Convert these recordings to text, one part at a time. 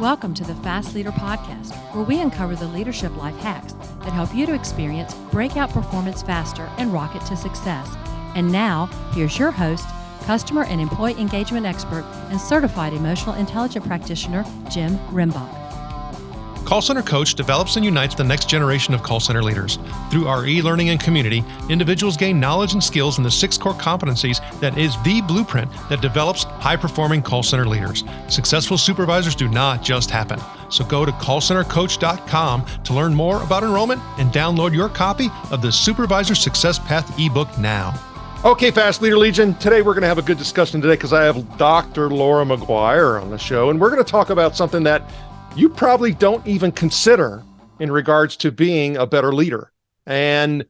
Welcome to the Fast Leader Podcast, where we uncover the leadership life hacks that help you to experience breakout performance faster and rocket to success. And now, here's your host, customer and employee engagement expert and certified emotional intelligence practitioner, Jim Rimbach. Call Center Coach develops and unites the next generation of call center leaders. Through our e-learning and community, individuals gain knowledge and skills in the 6 core competencies that is the blueprint that develops high-performing call center leaders. Successful supervisors do not just happen. So go to callcentercoach.com to learn more about enrollment and download your copy of the Supervisor Success Path ebook now. Okay, Fast Leader Legion, today we're going to have a good discussion today because I have Dr. Laura McGuire on the show, and we're going to talk about something that you probably don't even consider in regards to being a better leader. And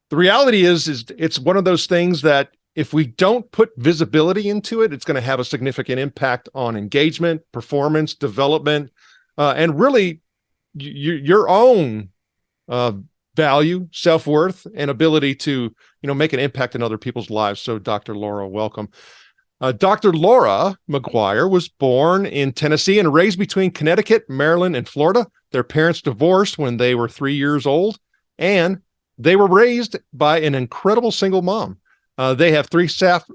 the reality is it's one of those things that if we don't put visibility into it, it's going to have a significant impact on engagement, performance, development, and really your own value, self-worth, and ability to, make an impact in other people's lives. So Dr. Laura, welcome. Dr. Laura McGuire was born in Tennessee and raised between Connecticut, Maryland, and Florida. Their parents divorced when they were 3 years old, and they were raised by an incredible single mom. They have 3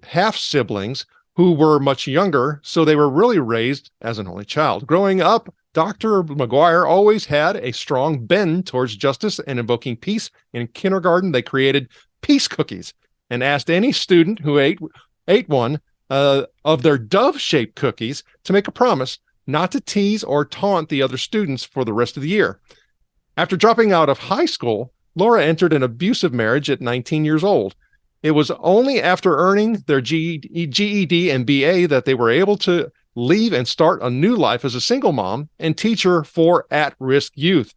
half-siblings who were much younger, so they were really raised as an only child. Growing up, Dr. McGuire always had a strong bend towards justice and invoking peace. In kindergarten, they created peace cookies and asked any student who ate one of their dove-shaped cookies to make a promise not to tease or taunt the other students for the rest of the year. After dropping out of high school, Laura entered an abusive marriage at 19 years old. It was only after earning their GED and BA that they were able to leave and start a new life as a single mom and teacher for at-risk youth.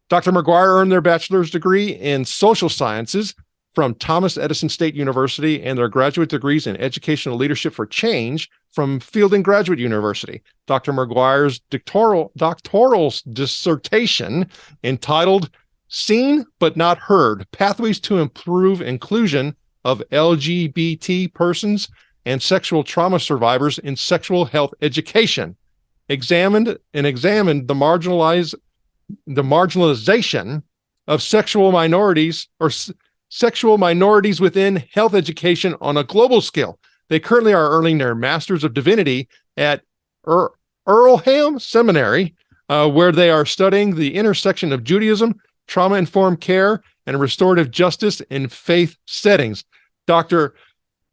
Dr. McGuire earned their bachelor's degree in social sciences from Thomas Edison State University and their graduate degrees in Educational Leadership for Change from Fielding Graduate University. Dr. McGuire's doctoral dissertation entitled Seen But Not Heard, Pathways to Improve Inclusion of LGBT Persons and Sexual Trauma Survivors in Sexual Health Education, examined the marginalization of sexual minorities within health education on a global scale. They currently are earning their Masters of Divinity at Earlham Seminary, where they are studying the intersection of Judaism, trauma-informed care, and restorative justice in faith settings. Dr.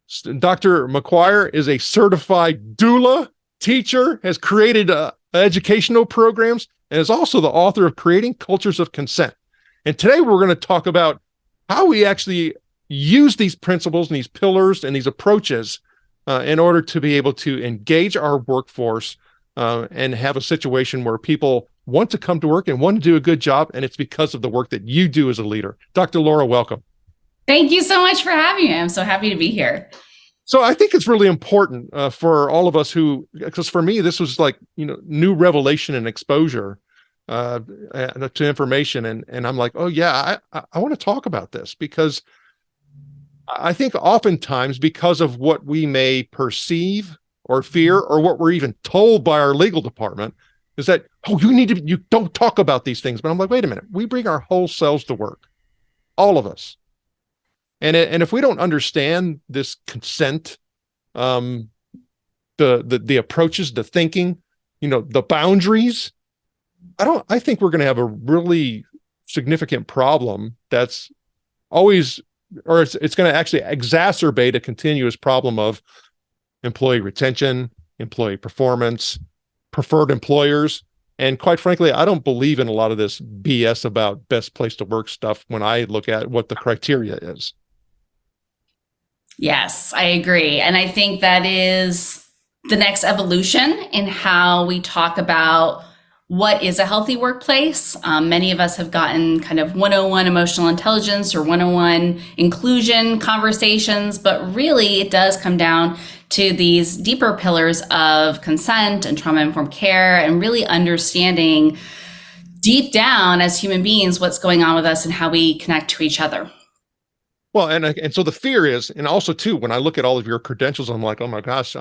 McGuire is a certified doula, teacher, has created educational programs, and is also the author of Creating Cultures of Consent. And today we're going to talk about how we actually use these principles and these pillars and these approaches in order to be able to engage our workforce and have a situation where people want to come to work and want to do a good job, and it's because of the work that you do as a leader. Dr. Laura, welcome. Thank you so much for having me. I'm so happy to be here. So I think it's really important for all of us because for me, this was like, new revelation and exposure to information. And I'm like, oh yeah, I want to talk about this because I think oftentimes because of what we may perceive or fear or what we're even told by our legal department is that, you don't talk about these things. But I'm like, wait a minute, we bring our whole selves to work, all of us. And if we don't understand this consent, the approaches, the thinking, the boundaries, I think we're going to have a really significant problem that's always, or it's going to actually exacerbate a continuous problem of employee retention, employee performance, preferred employers. And quite frankly, I don't believe in a lot of this BS about best place to work stuff when I look at what the criteria is. Yes, I agree. And I think that is the next evolution in how we talk about what is a healthy workplace. Many of us have gotten kind of 101 emotional intelligence or 101 inclusion conversations, but really it does come down to these deeper pillars of consent and trauma-informed care and really understanding deep down as human beings what's going on with us and how we connect to each other. Well, and so the fear is, and also too, when I look at all of your credentials, I'm like, oh my gosh,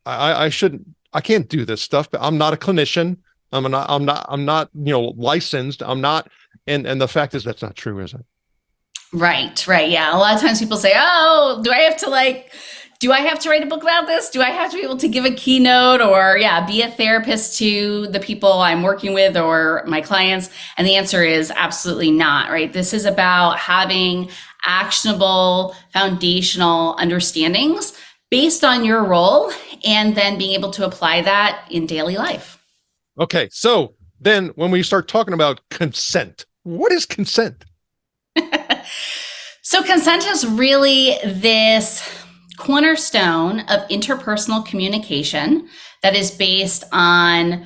I I can't do this stuff, but I'm not a clinician. I'm not, licensed. I'm not. And the fact is that's not true, is it? Right. Yeah. A lot of times people say, oh, do I have to write a book about this? Do I have to be able to give a keynote or be a therapist to the people I'm working with or my clients? And the answer is absolutely not, right? This is about having actionable, foundational understandings based on your role and then being able to apply that in daily life. Okay. So then when we start talking about consent, what is consent? So consent is really this cornerstone of interpersonal communication that is based on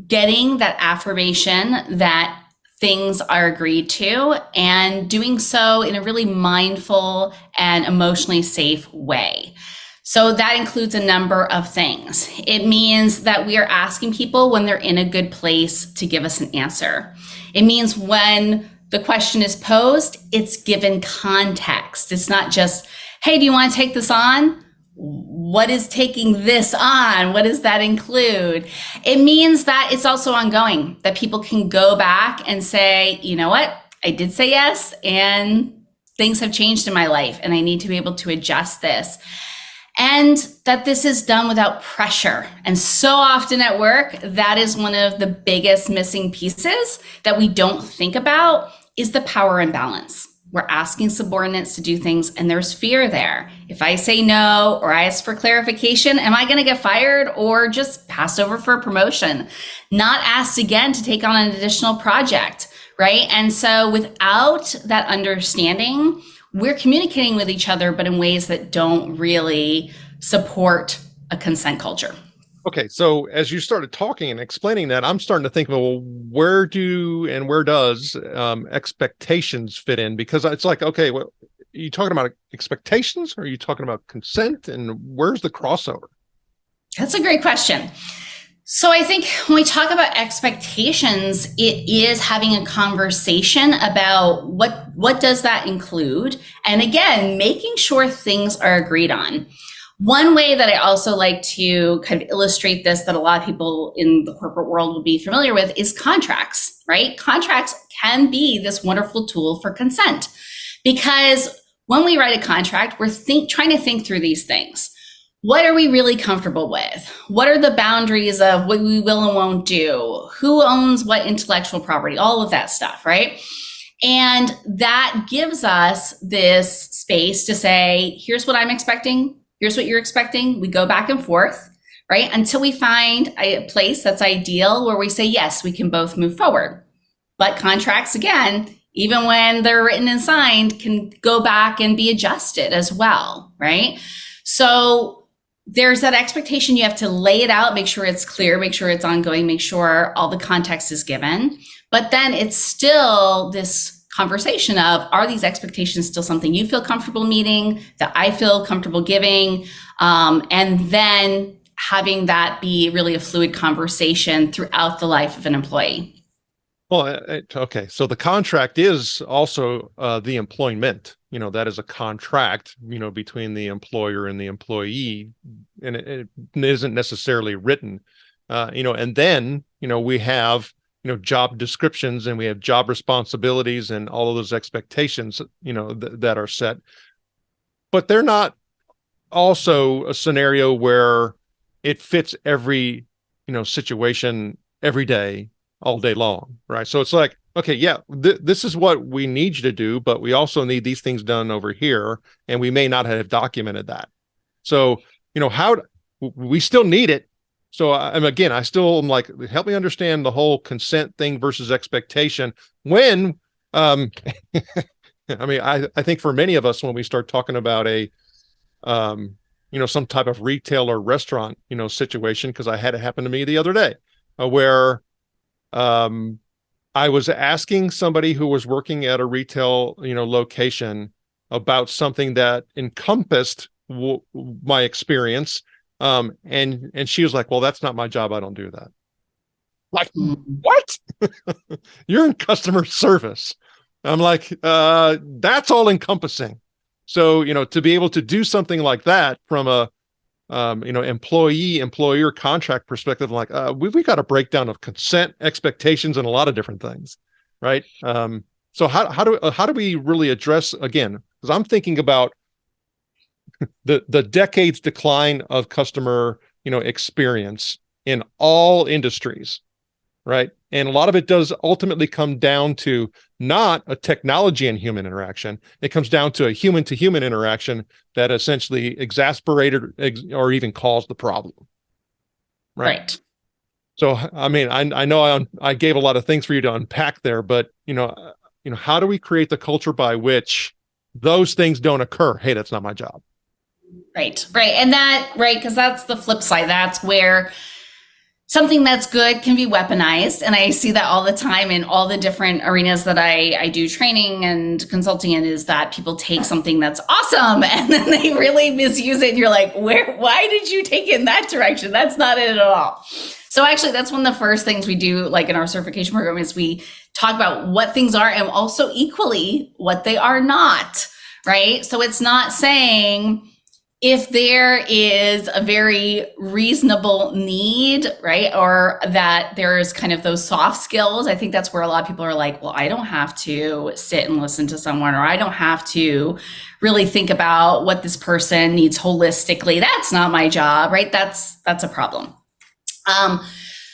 getting that affirmation that things are agreed to and doing so in a really mindful and emotionally safe way. So that includes a number of things. It means that we are asking people when they're in a good place to give us an answer. It means when the question is posed, it's given context. It's not just, hey, do you want to take this on? What is taking this on? What does that include? It means that it's also ongoing, that people can go back and say, you know what? I did say yes, and things have changed in my life, and I need to be able to adjust this. And that this is done without pressure. And so often at work, that is one of the biggest missing pieces that we don't think about is the power imbalance. We're asking subordinates to do things and there's fear there. If I say no or I ask for clarification, am I going to get fired or just passed over for a promotion? Not asked again to take on an additional project, right? And so without that understanding, we're communicating with each other, but in ways that don't really support a consent culture. Okay, so as you started talking and explaining that, I'm starting to think, well, where does expectations fit in? Because it's like, okay, well, are you talking about expectations or are you talking about consent? And where's the crossover? That's a great question. So I think when we talk about expectations, it is having a conversation about what does that include? And again, making sure things are agreed on. One way that I also like to kind of illustrate this that a lot of people in the corporate world will be familiar with is contracts, right? Contracts can be this wonderful tool for consent because when we write a contract, we're trying to think through these things. What are we really comfortable with? What are the boundaries of what we will and won't do? Who owns what intellectual property? All of that stuff, right? And that gives us this space to say, here's what I'm expecting. Here's what you're expecting. We go back and forth, right? Until we find a place that's ideal where we say, yes, we can both move forward. But contracts, again, even when they're written and signed, can go back and be adjusted as well, right? So there's that expectation. You have to lay it out, make sure it's clear, make sure it's ongoing, make sure all the context is given. But then it's still this conversation of, are these expectations still something you feel comfortable meeting, that I feel comfortable giving? And then having that be really a fluid conversation throughout the life of an employee. Well, okay. So the contract is also the employment. That is a contract, between the employer and the employee, and it isn't necessarily written, and then, we have, job descriptions and we have job responsibilities and all of those expectations, that are set, but they're not also a scenario where it fits every, situation every day, all day long, right? So it's like, okay, yeah, this is what we need you to do, but we also need these things done over here, and we may not have documented that. So, how we still need it. So, again, I still am like, help me understand the whole consent thing versus expectation. When, I think for many of us, when we start talking about a, some type of retail or restaurant, situation, because I had it happen to me the other day, where I was asking somebody who was working at a retail, location about something that encompassed my experience. And she was like, well, that's not my job. I don't do that. Like, what? You're in customer service. I'm like, that's all encompassing. So, to be able to do something like that from a employee-employer contract perspective, like we got a breakdown of consent, expectations, and a lot of different things, right? So how do we really address, again, because I'm thinking about the decades decline of customer experience in all industries, right? And a lot of it does ultimately come down to not a technology and human interaction. It comes down to a human to human interaction that essentially exasperated or even caused the problem. Right. So, I mean, I know I gave a lot of things for you to unpack there, but how do we create the culture by which those things don't occur? Hey, that's not my job. Right. And because that's the flip side. That's where something that's good can be weaponized. And I see that all the time in all the different arenas that I do training and consulting in, is that people take something that's awesome and then they really misuse it. And you're like, why did you take it in that direction? That's not it at all. So actually, that's one of the first things we do, like in our certification program, is we talk about what things are and also equally what they are not, right? So it's not saying, if there is a very reasonable need, right, or that there's kind of those soft skills, I think that's where a lot of people are like, well, I don't have to sit and listen to someone, or I don't have to really think about what this person needs holistically. That's not my job, right? That's a problem.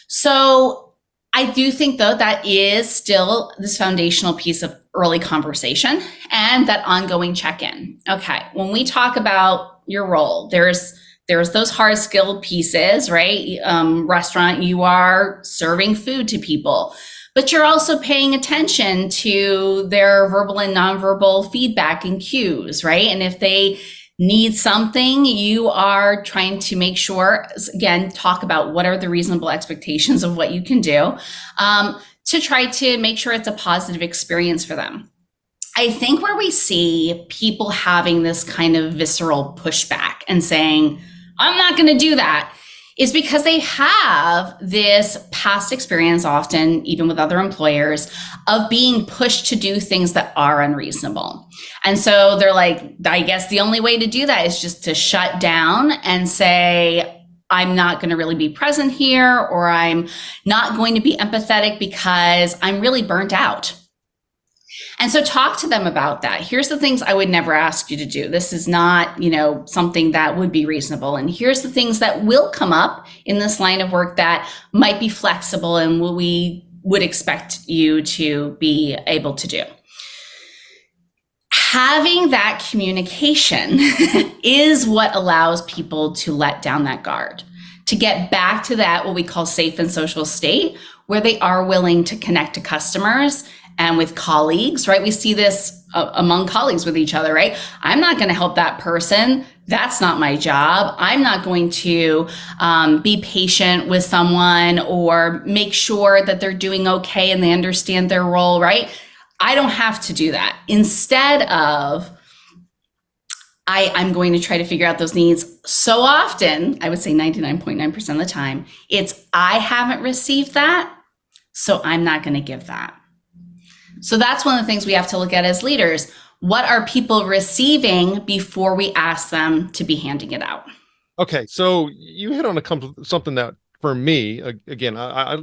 So I do think, though, that is still this foundational piece of early conversation and that ongoing check-in. Okay, when we talk about your role, there's those hard skill pieces, right? Restaurant, you are serving food to people, but you're also paying attention to their verbal and nonverbal feedback and cues, right? And if they need something, you are trying to make sure, again, talk about what are the reasonable expectations of what you can do, to try to make sure it's a positive experience for them. I think where we see people having this kind of visceral pushback and saying, I'm not going to do that, is because they have this past experience, often even with other employers, of being pushed to do things that are unreasonable. And so they're like, I guess the only way to do that is just to shut down and say, I'm not going to really be present here, or I'm not going to be empathetic because I'm really burnt out. And so talk to them about that. Here's the things I would never ask you to do. This is not, something that would be reasonable. And here's the things that will come up in this line of work that might be flexible and we would expect you to be able to do. Having that communication is what allows people to let down that guard, to get back to that, what we call safe and social state, where they are willing to connect to customers and with colleagues, right? We see this among colleagues with each other, right? I'm not going to help that person. That's not my job. I'm not going to be patient with someone or make sure that they're doing okay and they understand their role, right? I don't have to do that. Instead of, I'm going to try to figure out those needs. So often, I would say 99.9% of the time, it's I haven't received that, so I'm not going to give that. So that's one of the things we have to look at as leaders. What are people receiving before we ask them to be handing it out? Okay, so you hit on something that, for me, again, I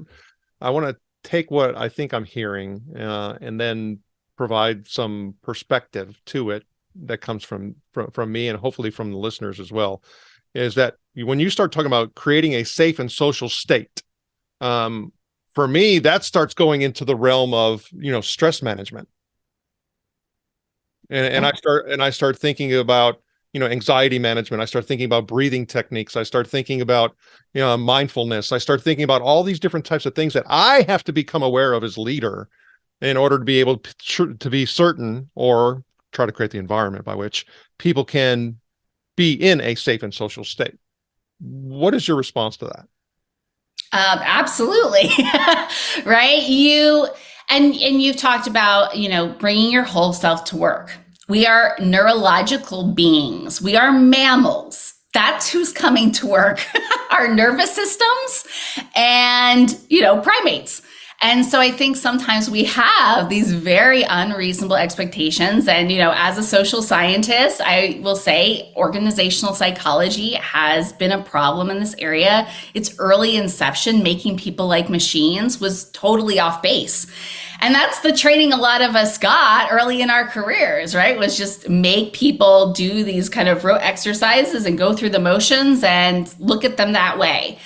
want to take what I think I'm hearing and then provide some perspective to it that comes from me and hopefully from the listeners as well, is that when you start talking about creating a safe and social state, for me, that starts going into the realm of, stress management. And I start thinking about, anxiety management. I start thinking about breathing techniques. I start thinking about, mindfulness. I start thinking about all these different types of things that I have to become aware of as leader in order to be able to be certain, or try to create the environment by which people can be in a safe and social state. What is your response to that? Absolutely. Right. You've talked about, bringing your whole self to work. We are neurological beings. We are mammals. That's who's coming to work. Our nervous systems and, primates. And so I think sometimes we have these very unreasonable expectations. And, as a social scientist, I will say organizational psychology has been a problem in this area. Its early inception, making people like machines, was totally off base. And that's the training a lot of us got early in our careers, right? Was just make people do these kind of rote exercises and go through the motions and look at them that way.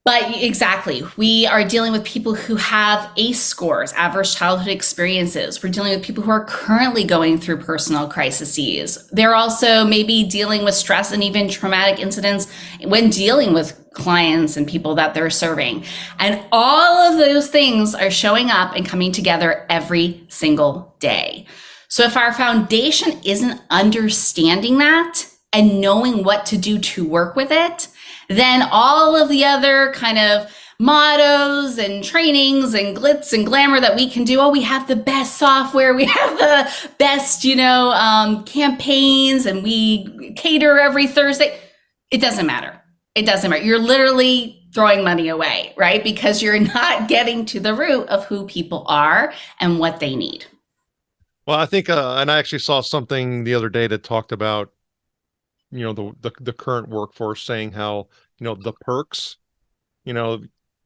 But exactly, we are dealing with people who have ACE scores, adverse childhood experiences. We're dealing with people who are currently going through personal crises. They're also maybe dealing with stress and even traumatic incidents when dealing with clients and people that they're serving. And all of those things are showing up and coming together every single day. So if our foundation isn't understanding that and knowing what to do to work with it, then all of the other kind of mottos and trainings and glitz and glamour that we can do, we have the best software, we have the best, campaigns, and we cater every Thursday. It doesn't matter. It doesn't matter. You're literally throwing money away, right? Because you're not getting to the root of who people are and what they need. Well, I think, and I actually saw something the other day that talked about, the current workforce, saying how, the perks,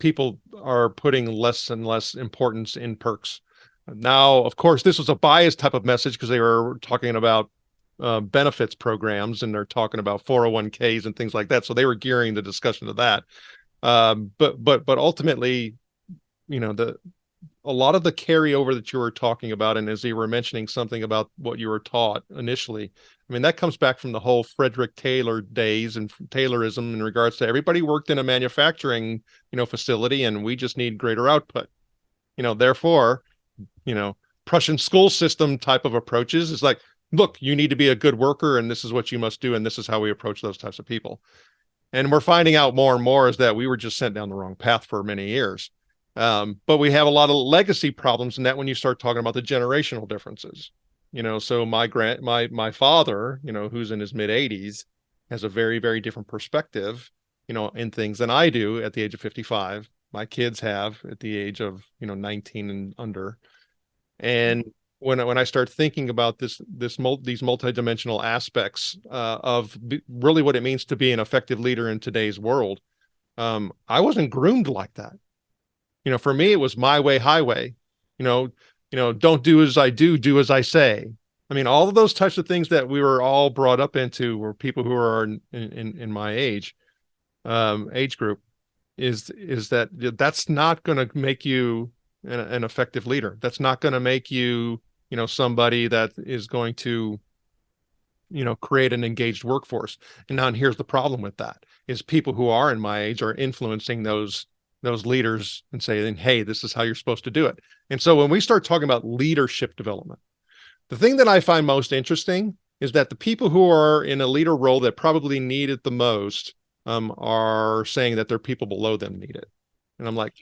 people are putting less and less importance in perks. Now, of course, this was a biased type of message because they were talking about benefits programs, and they're talking about 401ks and things like that. So they were gearing the discussion to that. But ultimately, a lot of the carryover that you were talking about, and as you were mentioning something about what you were taught initially, that comes back from the whole Frederick Taylor days and Taylorism in regards to everybody worked in a manufacturing, facility, and we just need greater output. Therefore, Prussian school system type of approaches is like, look, you need to be a good worker, and this is what you must do, and this is how we approach those types of people. And we're finding out more and more is that we were just sent down the wrong path for many years. But we have a lot of legacy problems in that when you start talking about the generational differences, so my father, who's in his mid 80s, has a very, very different perspective, in things than I do at the age of 55. My kids have at the age of, 19 and under. And when I start thinking about these multidimensional aspects of really what it means to be an effective leader in today's world, I wasn't groomed like that. For me, it was my way, highway. Don't do as I do, do as I say. All of those types of things that we were all brought up into were people who are in my age group. Is that's not going to make you an effective leader. That's not going to make you, somebody that is going to, create an engaged workforce. And here's the problem with that is people who are in my age are influencing those leaders and saying, hey, this is how you're supposed to do it. And so when we start talking about leadership development, the thing that I find most interesting is that the people who are in a leader role that probably need it the most are saying that their people below them need it. And I'm like,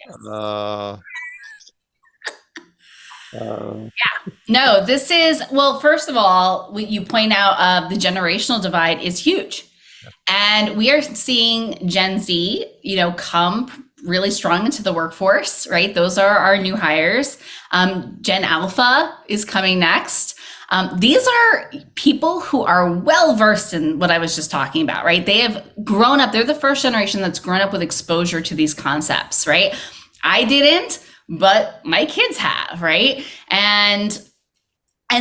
No, this is, well, first of all, what you point out, the generational divide is huge. And we are seeing Gen Z, come really strong into the workforce, right? Those are our new hires. Gen Alpha is coming next. These are people who are well-versed in what I was just talking about, right? They have grown up. They're the first generation that's grown up with exposure to these concepts, right? I didn't, but my kids have, right? And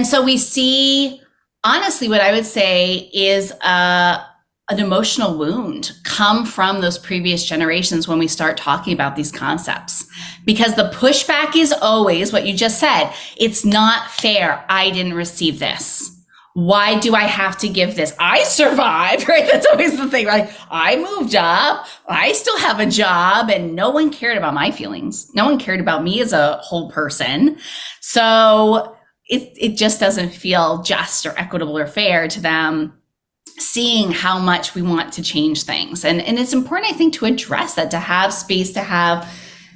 so we see, honestly, what I would say is an emotional wound come from those previous generations when we start talking about these concepts. Because the pushback is always what you just said. It's not fair. I didn't receive this. Why do I have to give this? I survived, right? That's always the thing, right? I moved up. I still have a job, and no one cared about my feelings. No one cared about me as a whole person. So it just doesn't feel just or equitable or fair to them, seeing how much we want to change things. And it's important, I think, to address that, to have space, to have,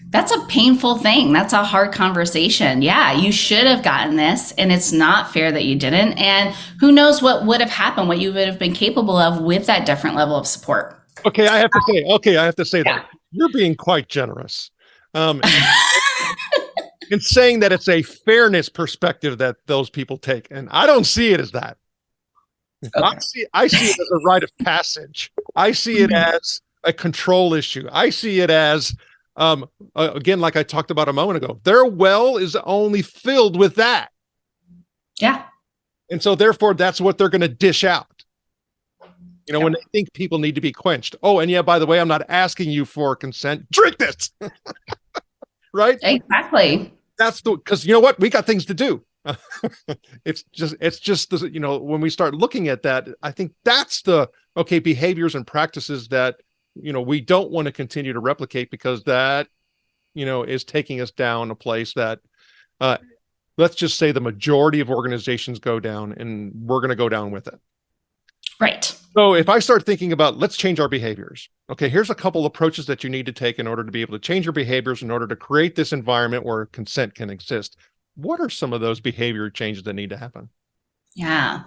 that's a painful thing. That's a hard conversation. Yeah, you should have gotten this, and it's not fair that you didn't. And who knows what would have happened, what you would have been capable of with that different level of support. Okay, I have to say that you're being quite generous. and saying that it's a fairness perspective that those people take. And I don't see it as that. Okay. I see it as a rite of passage. I see it as a control issue. I see it as, again, like I talked about a moment ago, their well is only filled with that. Yeah. And so therefore, that's what they're going to dish out. When they think people need to be quenched. Oh, and yeah, by the way, I'm not asking you for consent. Drink this. Right? Exactly. That's because you know what? We got things to do. It's just the, when we start looking at that, I think that's the behaviors and practices that, we don't want to continue to replicate, because that, is taking us down a place that, let's just say the majority of organizations go down, and we're going to go down with it. Right. So if I start thinking about, let's change our behaviors. Okay, here's a couple approaches that you need to take in order to be able to change your behaviors in order to create this environment where consent can exist. What are some of those behavior changes that need to happen? Yeah.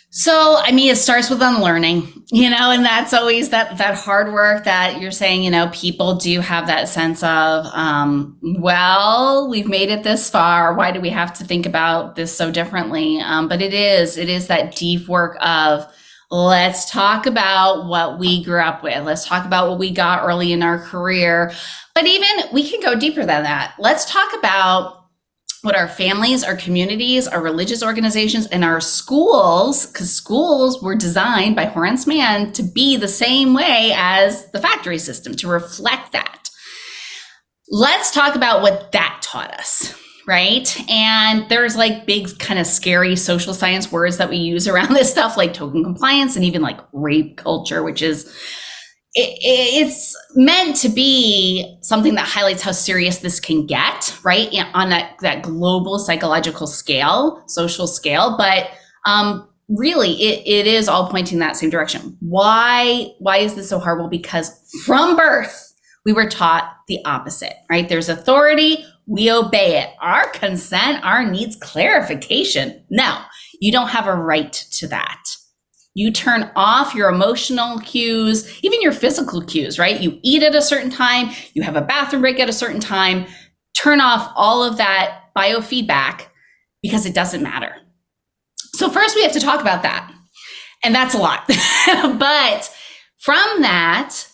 So, it starts with unlearning, and that's always that hard work that you're saying, people do have that sense of, well, we've made it this far. Why do we have to think about this so differently? But it is that deep work of, let's talk about what we grew up with. Let's talk about what we got early in our career. But even we can go deeper than that. Let's talk about what our families, our communities, our religious organizations, and our schools, because schools were designed by Horace Mann to be the same way as the factory system, to reflect that. Let's talk about what that taught us, right? And there's big kind of scary social science words that we use around this stuff, like token compliance and even rape culture, which is it's meant to be something that highlights how serious this can get, right? On that global psychological scale, social scale. But really, it is all pointing that same direction. Why is this so horrible? Because from birth, we were taught the opposite, right? There's authority, we obey it. Our consent, our needs clarification. No, you don't have a right to that. You turn off your emotional cues, even your physical cues, right? You eat at a certain time, you have a bathroom break at a certain time, turn off all of that biofeedback because it doesn't matter. So first we have to talk about that. And that's a lot. But from that,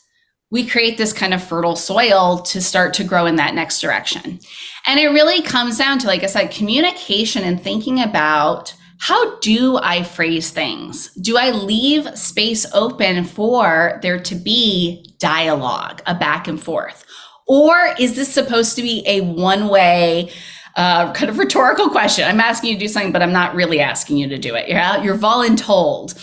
we create this kind of fertile soil to start to grow in that next direction. And it really comes down to, like I said, communication and thinking about, how do I phrase things? Do I leave space open for there to be dialogue, a back and forth? Or is this supposed to be a one-way kind of rhetorical question? I'm asking you to do something, but I'm not really asking you to do it. You're voluntold.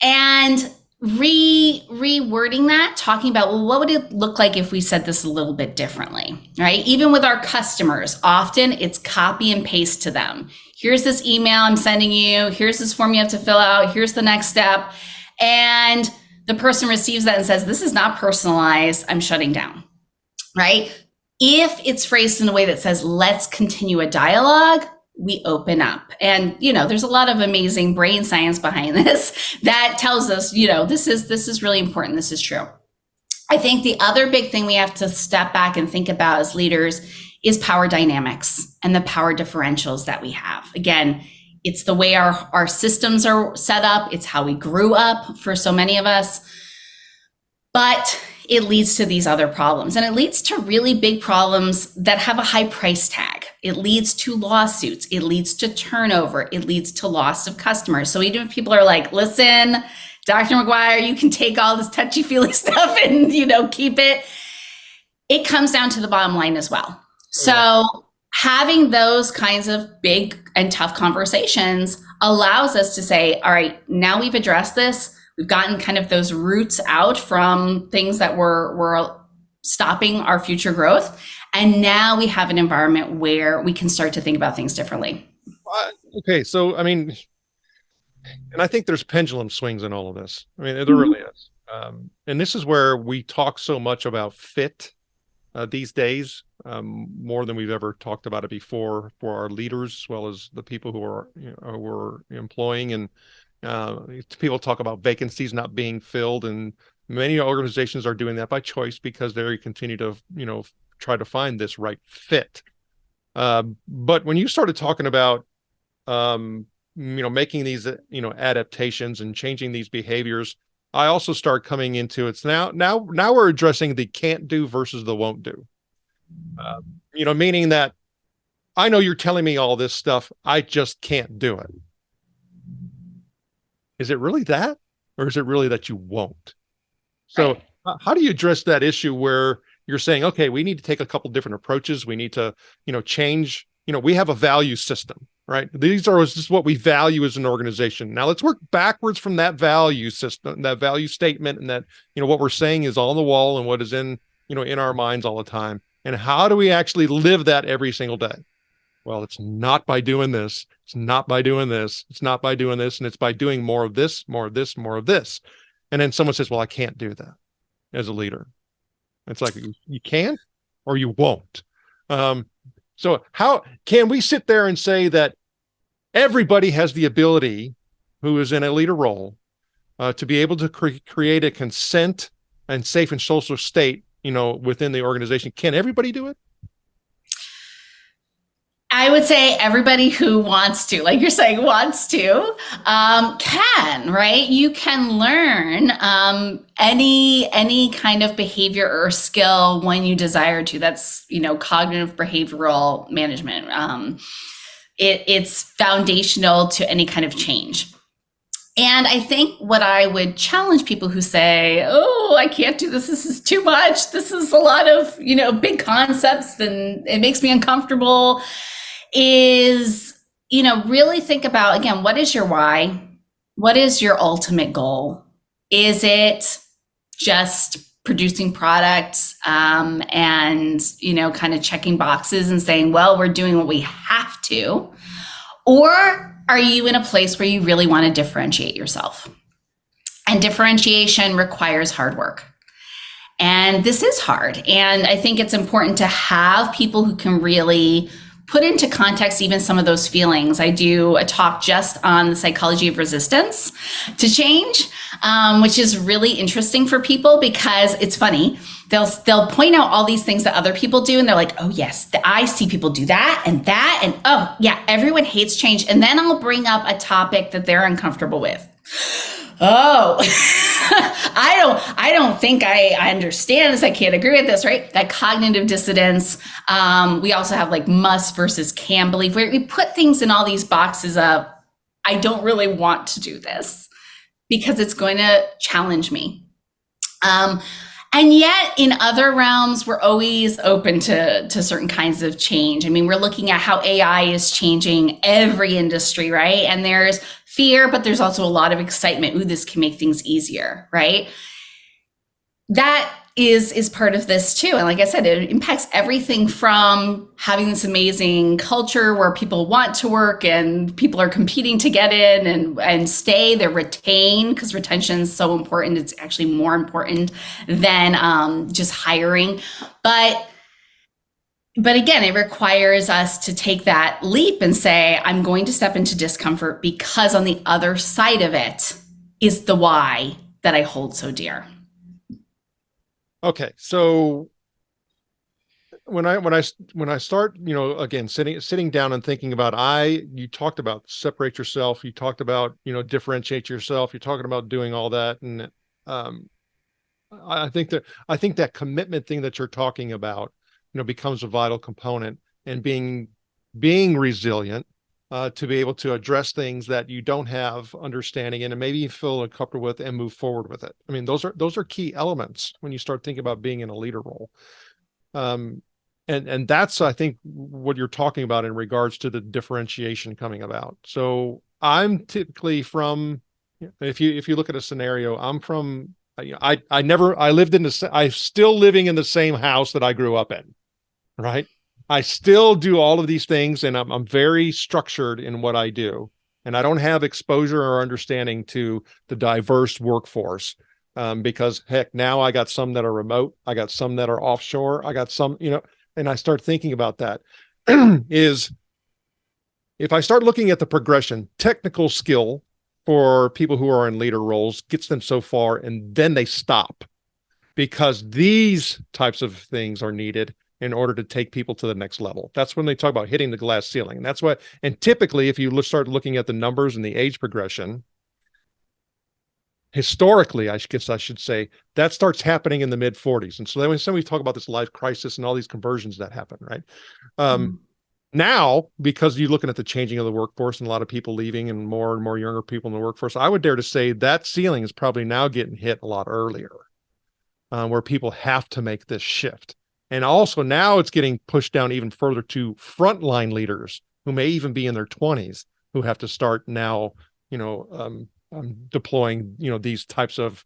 And rewording that, talking about, well, what would it look like if we said this a little bit differently, right? Even with our customers, often it's copy and paste to them. Here's this email I'm sending you. Here's this form you have to fill out. Here's the next step. And the person receives that and says, this is not personalized. I'm shutting down, right? If it's phrased in a way that says, let's continue a dialogue, we open up. And, there's a lot of amazing brain science behind this that tells us, this is really important. This is true. I think the other big thing we have to step back and think about as leaders is power dynamics and the power differentials that we have. Again, it's the way our systems are set up. It's how we grew up for so many of us. But it leads to these other problems. And it leads to really big problems that have a high price tag. It leads to lawsuits. It leads to turnover. It leads to loss of customers. So even if people are like, listen, Dr. McGuire, you can take all this touchy-feely stuff and, keep it. It comes down to the bottom line as well. So having those kinds of big and tough conversations allows us to say, all right, now we've addressed this. We've gotten kind of those roots out from things that were stopping our future growth. And now we have an environment where we can start to think about things differently. Okay. So, and I think there's pendulum swings in all of this. There really is. And this is where we talk so much about fit these days, more than we've ever talked about it before, for our leaders, as well as the people who are, we're employing. And people talk about vacancies not being filled, and many organizations are doing that by choice because they continue to, try to find this right fit. But when you started talking about, making these, adaptations and changing these behaviors, I also start coming into it's now we're addressing the can't do versus the won't do. Meaning that I know you're telling me all this stuff, I just can't do it. Is it really that, or is it really that you won't? So how do you address that issue where you're saying, okay, we need to take a couple different approaches. We need to, change, we have a value system, right? This is what we value as an organization. Now let's work backwards from that value system, that value statement, and that, what we're saying is on the wall and what is in, in our minds all the time. And how do we actually live that every single day? Well, it's not by doing this. It's not by doing this. It's not by doing this. And it's by doing more of this, more of this, more of this. And then someone says, well, I can't do that as a leader. It's like, you can or you won't. So how can we sit there and say that everybody has the ability who is in a leader role to be able to create a consent and safe and social state, within the organization? Can everybody do it? I would say everybody who wants to, like you're saying, wants to, can, right? You can learn any kind of behavior or skill when you desire to. That's, cognitive behavioral management. It's foundational to any kind of change. And I think what I would challenge people who say, oh, I can't do this. This is too much. This is a lot of, big concepts and it makes me uncomfortable, is, really think about, again, what is your why? What is your ultimate goal? Is it just producing products and, kind of checking boxes and saying, well, we're doing what we have to? Or are you in a place where you really want to differentiate yourself? And differentiation requires hard work. And this is hard. And I think it's important to have people who can really put into context even some of those feelings. I do a talk just on the psychology of resistance to change, which is really interesting for people because it's funny. They'll point out all these things that other people do, and they're like, oh yes, I see people do that, and oh yeah, everyone hates change. And then I'll bring up a topic that they're uncomfortable with. Oh, I don't think I understand this. I can't agree with this, right? That cognitive dissonance. We also have like must versus can believe, where we put things in all these boxes of, I don't really want to do this because it's going to challenge me. And yet in other realms, we're always open to certain kinds of change. I mean, we're looking at how AI is changing every industry, right? And there's fear, but there's also a lot of excitement. Ooh, this can make things easier, right? That is part of this too. And like I said, it impacts everything from having this amazing culture where people want to work and people are competing to get in and stay, they're retained, because retention is so important. It's actually more important than just hiring. But again, it requires us to take that leap and say, I'm going to step into discomfort because on the other side of it is the why that I hold so dear. Okay, so when I start, again, sitting down and thinking about, you talked about separate yourself, you talked about, differentiate yourself, you're talking about doing all that, and I think that commitment thing that you're talking about, becomes a vital component, and being resilient to be able to address things that you don't have understanding in and maybe you feel uncomfortable with and move forward with it. I mean, those are key elements when you start thinking about being in a leader role. And that's, I think, what you're talking about in regards to the differentiation coming about. So I'm typically from, if you look at a scenario, I'm from, I'm still living in the same house that I grew up in, right? I still do all of these things, and I'm very structured in what I do, and I don't have exposure or understanding to the diverse workforce because heck, now I got some that are remote, I got some that are offshore, I got some, and I start thinking about that is if I start looking at the progression, technical skill for people who are in leader roles gets them so far, and then they stop because these types of things are needed. in order to take people to the next level. That's when they talk about hitting the glass ceiling. And that's what, and typically, if you start looking at the numbers and the age progression, historically, I guess I should say, that starts happening in the mid 40s. And so then when we talk about this life crisis and all these conversions that happen, right? Now, because you're looking at the changing of the workforce and a lot of people leaving and more younger people in the workforce, I would dare to say that ceiling is probably now getting hit a lot earlier, where people have to make this shift. And also now it's getting pushed down even further to frontline leaders who may even be in their 20s who have to start now, deploying, these types of,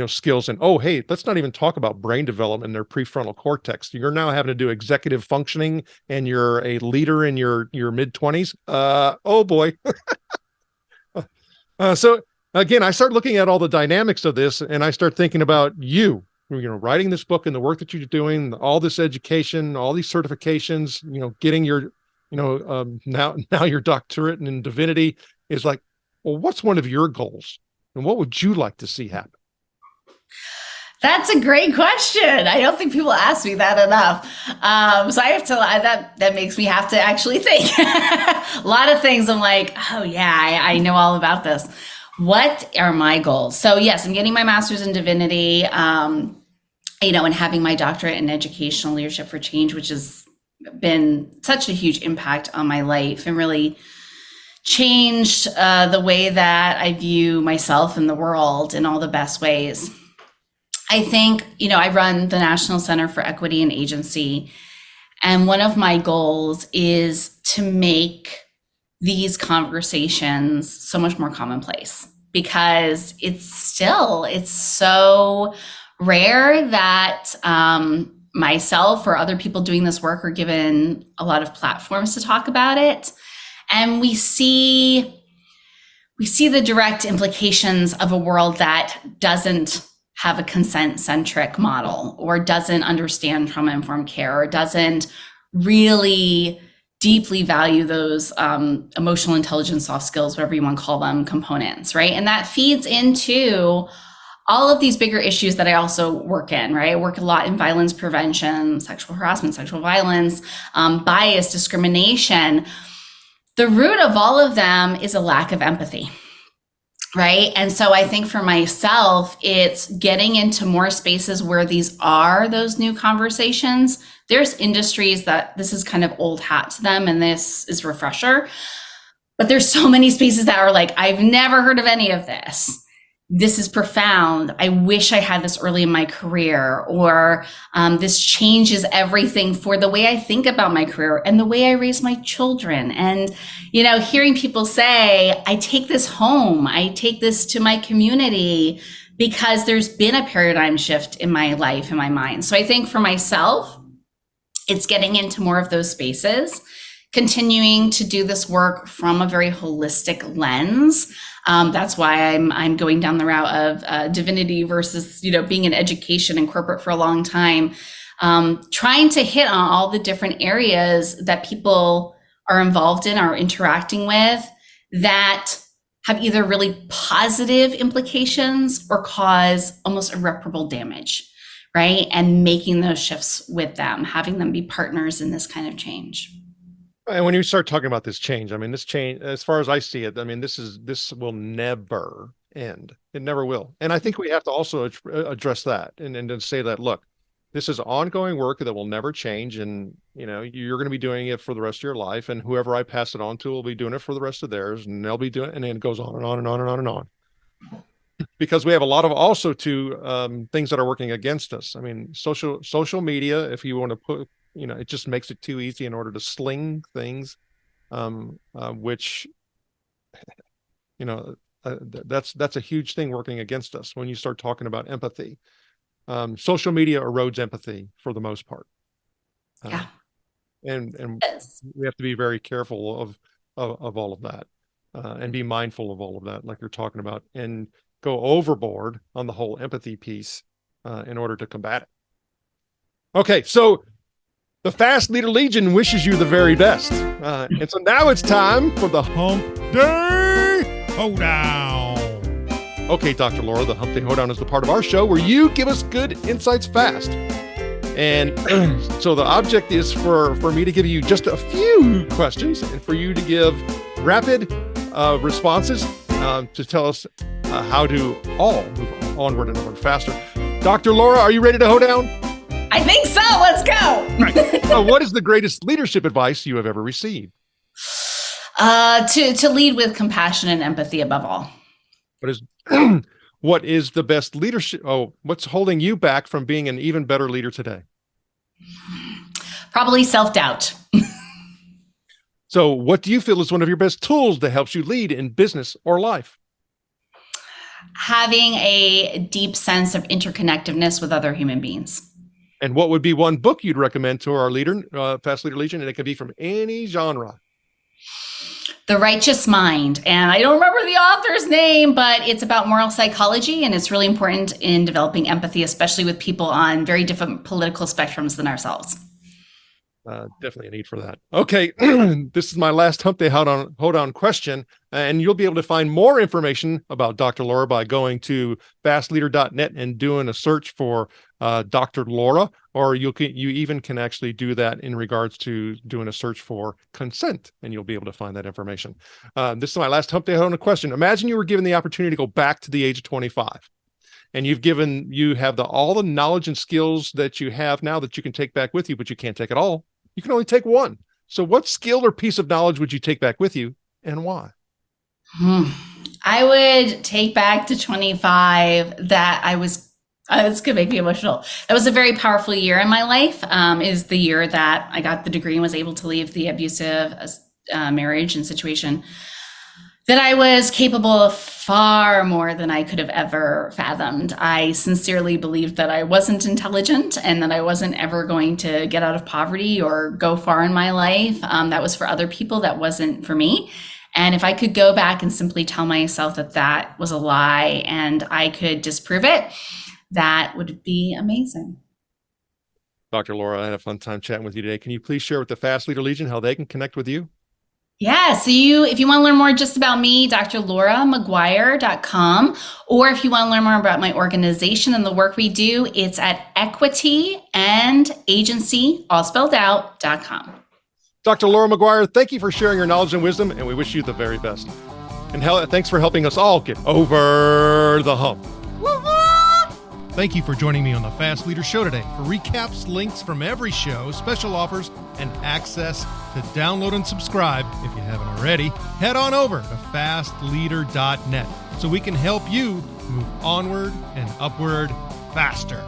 skills. And, oh, hey, let's not even talk about brain development in their prefrontal cortex. You're now having to do executive functioning and you're a leader in your mid 20s. Oh boy. So again, I start looking at all the dynamics of this and I start thinking about you, writing this book and the work that you're doing, all this education, all these certifications, getting your, now your doctorate in divinity is like, well, what's one of your goals and what would you like to see happen? That's a great question. I don't think people ask me that enough. So I have to, that makes me have to actually think. A lot of things I'm like, oh yeah, I know all about this. What are my goals? So yes, I'm getting my master's in divinity, and having my doctorate in educational leadership for change, which has been such a huge impact on my life and really changed the way that I view myself and the world in all the best ways. I think, I run the National Center for Equity and Agency, and one of my goals is to make these conversations so much more commonplace because it's so rare that myself or other people doing this work are given a lot of platforms to talk about it. And we see the direct implications of a world that doesn't have a consent-centric model or doesn't understand trauma-informed care or doesn't really deeply value those emotional intelligence, soft skills, whatever you want to call them, components, right? And that feeds into all of these bigger issues that I also work in, right? I work a lot in violence prevention, sexual harassment, sexual violence, bias, discrimination. The root of all of them is a lack of empathy, right? And so I think for myself, it's getting into more spaces where these are those new conversations. There's industries that this is kind of old hat to them and this is refresher, but there's so many spaces that are like, I've never heard of any of this. This is profound. I wish I had this early in my career, or this changes everything for the way I think about my career and the way I raise my children. And, hearing people say, I take this home, I take this to my community because there's been a paradigm shift in my life, in my mind. So I think for myself, it's getting into more of those spaces, continuing to do this work from a very holistic lens. That's why I'm going down the route of divinity versus, being in education and corporate for a long time, trying to hit on all the different areas that people are involved in, are interacting with, that have either really positive implications or cause almost irreparable damage, right? And making those shifts with them, having them be partners in this kind of change. And when you start talking about this change, this change, as far as I see it, this will never end. It never will. And I think we have to also address that and then say that, look, this is ongoing work that will never change. And, you're going to be doing it for the rest of your life. And whoever I pass it on to will be doing it for the rest of theirs. And they'll be doing it. And then it goes on and on and on and on and on. Because we have a lot of also things that are working against us. Social media, if you want to put, it just makes it too easy in order to sling things, which, that's a huge thing working against us when you start talking about empathy. Social media erodes empathy for the most part. Yeah. And Yes. we have to be very careful of all of that, and be mindful of all of that, like you're talking about, and go overboard on the whole empathy piece in order to combat it. Okay, so the Fast Leader Legion wishes you the very best. And so now it's time for the Hump Day Hoedown. Okay, Dr. Laura, the Hump Day Hoedown is the part of our show where you give us good insights fast. And so the object is for me to give you just a few questions and for you to give rapid responses to tell us how to all move onward and onward faster. Dr. Laura, are you ready to hoe down? I think so. Let's go. Right. What is the greatest leadership advice you have ever received? To lead with compassion and empathy above all. What is the best leadership? What's holding you back from being an even better leader today? Probably self-doubt. So what do you feel is one of your best tools that helps you lead in business or life? Having a deep sense of interconnectedness with other human beings. And what would be one book you'd recommend to our leader, Fast Leader Legion? And it can be from any genre. The Righteous Mind. And I don't remember the author's name, but it's about moral psychology. And it's really important in developing empathy, especially with people on very different political spectrums than ourselves. Definitely a need for that. Okay, this is my last Hump Day Hold On question, and you'll be able to find more information about Dr. Laura by going to fastleader.net and doing a search for Dr. Laura, or you even can actually do that in regards to doing a search for consent, and you'll be able to find that information. This is my last Hump Day Hold On question. Imagine you were given the opportunity to go back to the age of 25. And you have all the knowledge and skills that you have now that you can take back with you, but you can't take it all. You can only take one. So what skill or piece of knowledge would you take back with you and why? I would take back to 25 that it's going to make me emotional. That was a very powerful year in my life. Is the year that I got the degree and was able to leave the abusive marriage and situation. That I was capable of far more than I could have ever fathomed. I sincerely believed that I wasn't intelligent and that I wasn't ever going to get out of poverty or go far in my life. That was for other people. That wasn't for me. And if I could go back and simply tell myself that that was a lie and I could disprove it, that would be amazing. Dr. Laura, I had a fun time chatting with you today. Can you please share with the Fast Leader Legion how they can connect with you? Yeah, so if you want to learn more just about me, drlauramcguire.com, or if you want to learn more about my organization and the work we do, it's at equityandagency, all spelled out.com. Dr. Laura McGuire, thank you for sharing your knowledge and wisdom, and we wish you the very best. And thanks for helping us all get over the hump. Thank you for joining me on the Fast Leader Show today. For recaps, links from every show, special offers, and access to download and subscribe, if you haven't already, head on over to fastleader.net so we can help you move onward and upward faster.